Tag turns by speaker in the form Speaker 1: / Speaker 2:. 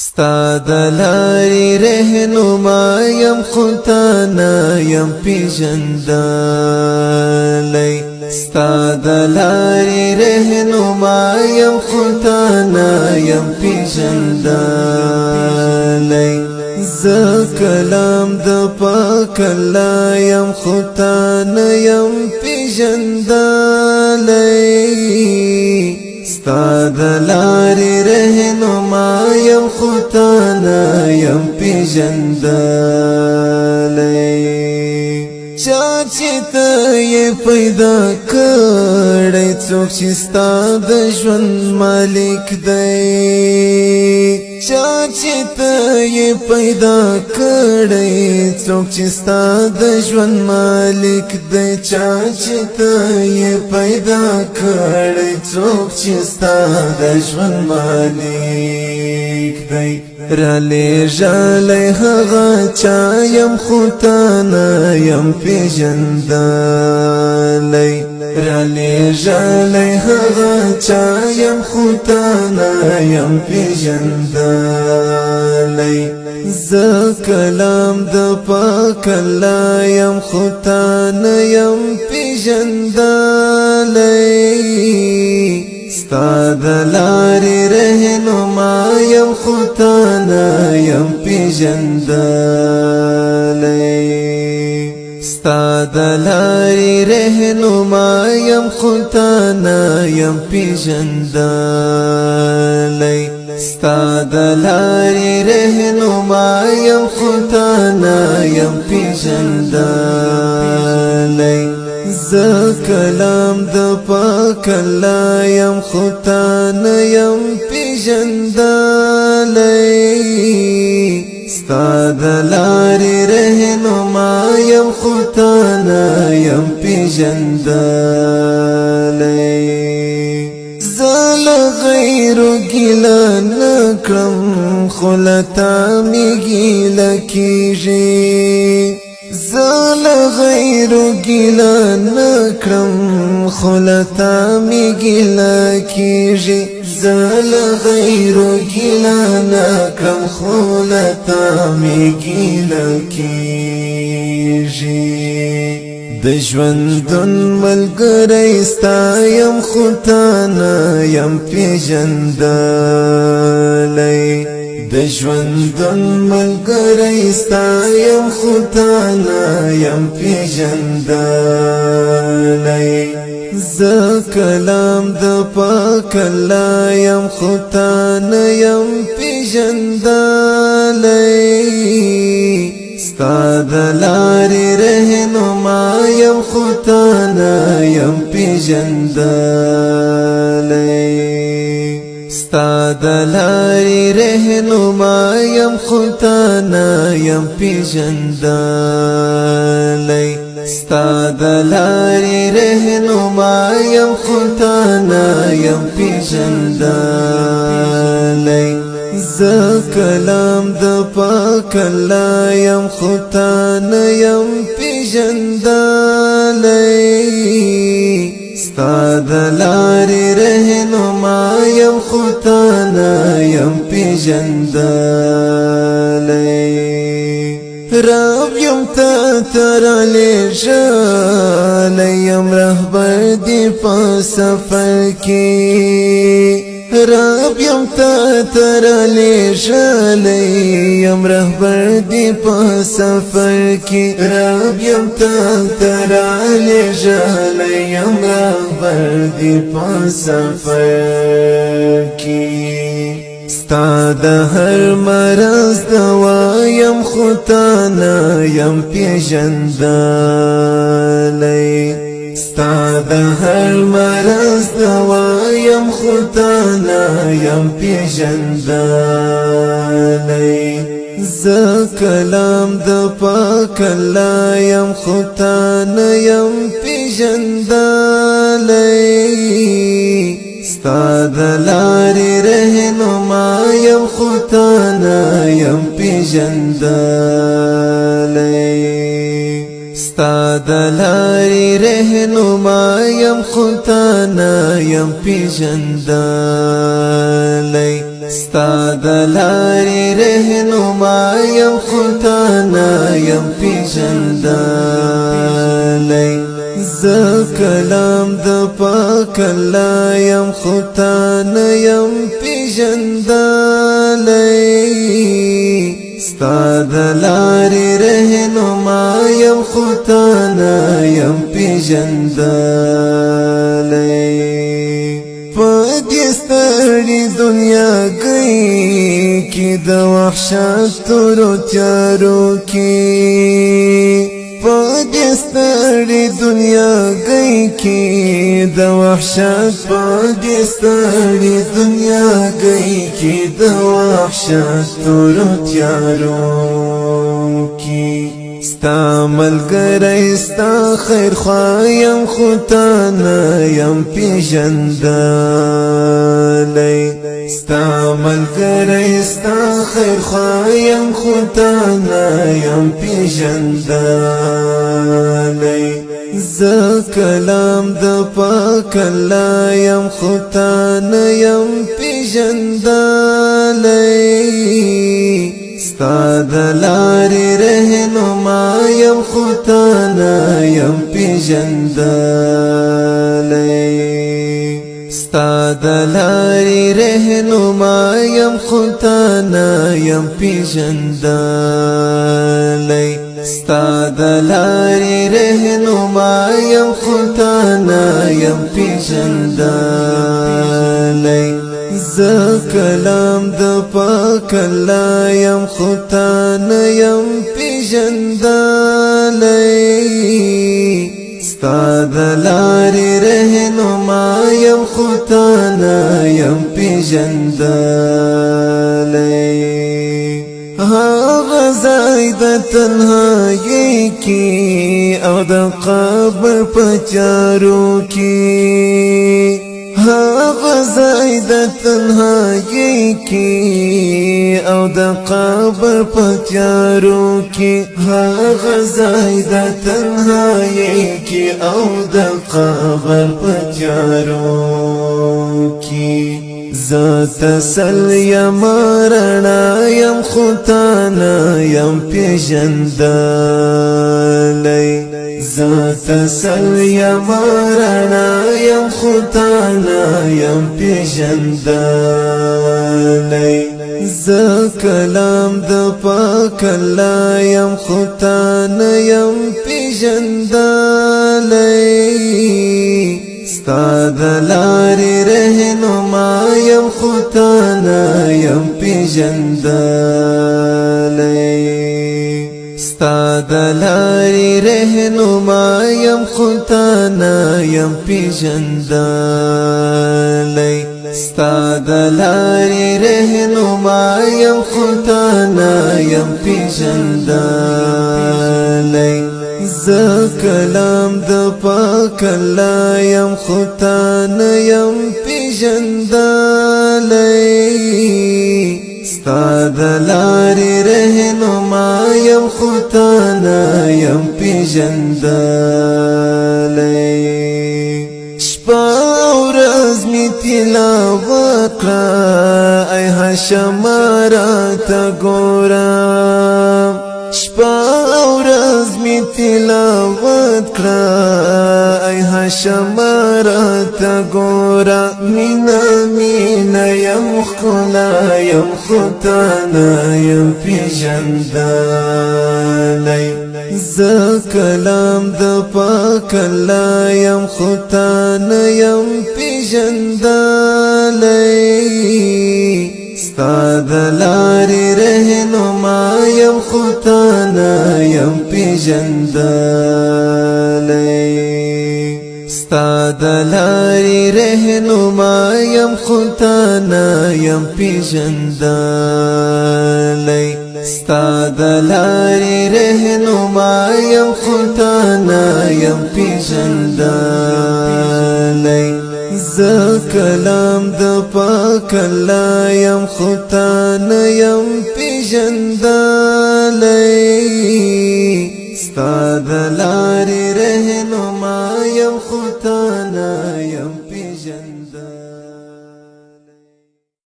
Speaker 1: ستا د لارې رهنما یم خو تا نه یم پیژندلی ستا د لارې رهنما یم خو تا نه یم پیژندلی زه کلام د پاک الله یم خو تا نه یم پیژندلی ستا د لارې رهنما یم خو تا نه یم پیژندلی چا چې ته یې پیدا کړی څوک چې ستا د ژوند مالک دی چا چې ته یې پیدا کړی څوک چې ستا د ژوند مالک دی چا چې ته یې پیدا کړی څوک چې ستا د ژوند مالک دی را لېږلی هغه چا یم خو تا نه یم پیژندلی را لېږلی هغه چا یم خو تا نه یم پیژندلی زه کلام د پاک الله یم خو تا نه یم پیژندلی ستا د لارې رهنما یم خو تا نه یم پیژندلی ستا د لارې رهنما یم خو تا نه یم پیژندلی ستا د لارې رهنما یم خو تا نه یم پیژندلی زه کلام د پاک الله یم خو تا نه یم پیژندلی ستا د لارې رهنما یم خو تا نه یم پیژندلی زه له غیرو ګیله نه کړم خو له تا مې ګیله کېږي زه له غیرو ګیله نه کړم خو له تا مې ګیله کېږي زه له غیرو ګیله نه کړم خو له تا مې ګیله کېږي د ژوندون ملګری ستا یم خو تا نه یم پیژندلی د ژوندون ملګری ستا یم خو تا نه یم پیژندلی زه کلام د پاک الله یم خو تا نه یم پیژندلی ستا د لارې رهنما یم خو تا نه یم پیژندلی ستا د لارې رهنما یم خو تا نه یم پیژندلی ستا د لارې رهنما یم خو تا نه یم پیژندلی زه کلام د پاک الله یم خو تا نه یم پیژندلی ستا د لارې رهنما یم خو تا نه یم پیژندلی رب یم تا ترا لېږلی یم رهبر دی په سفر کې رب یم تا ترا لېږلی یم رهبر دی په سفر کې رب یم تا ترا لېږلی یم رهبر دی په سفر کې ستا د هر مرض دوا یم خو تا نه یم پیژندلی ستا د هر مرض دوا یم خو تا نه یم پیژندلی زه کلام د پاک الله یم خو تا نه یم پیژندلی ستا د لارې رهنما یم خو تا نه یم پیژندلی ستا د لارې رهنما یم خو تا نه یم پیژندلی ستا د لارې رهنما یم خو تا نه یم پیژندلی زه کلام د پاک الله یم خو تا نه یم پیژندلی ستا د لارې رهنما یم خو تا نه یم پیژندلی په دې ستړې دنیاګۍ کې د وحشت تورو تیارو کې په دې ستړې دنیاګۍ کې د وحشت په دې ستړې دنیاګۍ کې د وحشت تورو تیارو کې ستا ملګری ستا خیر خوا یم خو تا نه یم پیژندلی ستا ملګری ستا خیر خوا یم خو تا نه یم پیژندلی زه کلام د پاک الله یم خو تا نه یم پیژندلی ستا د لارې رهنما یم خو تا نه یم پیژندلی ستا د لارې رهنما یم خو تا نه یم پیژندلی ستا د لارې رهنما یم خو تا نه یم پیژندلی زه کلام د پاک الله یم خو تا نه یم پیژندلی ستا د لارې رهنما یم خو تا نه یم پیژندلی هغه ځای د تنهایۍ کې او د قبر په تیارو کې هغه ځای د تنهایۍ کې او د قبر په تیارو کې هغه ځای د تنهایۍ کې او د قبر په تیارو کې زه تسلی یم رڼا یم خو تا نه یم پیژندلی زه تسلی یم رڼا یم خو تا نه یم پیژندلی زه کلام د پاک الله یم خو تا نه یم پیژندلی ستا د لارې رهنما یم خو تا نه یم پیژندلی ستا د لارې رهنما یم خو تا نه یم پیژندلی ستا د لارې رهنما یم خو تا نه یم پیژندلی زه کلام د پاک الله یم خو تا نه یم پیژندلی ستا د لارې رهنما یم خو تا نه یم پیژندلی شپه او ورځ می تلاوت کړه ای هاشمه راته ګوره شپه او ورځ می تلاوت کړه ای هاشمه راته ګوره مینا مینا یم ښکلا یم خو تا نه یم پیژندلی زه کلام د پاک الله یم خو تا نه یم پیژندلی ستا د لارې رهنما یم خو تا نه یم پیژندلی ستا د لارې رهنما یم خو تا نه یم پیژندلی ستا د لارې رهنما یم خو تا نه یم پیژندلی زه کلام د پاک الله یم خو تا نه یم پیژندلی ستا د لارې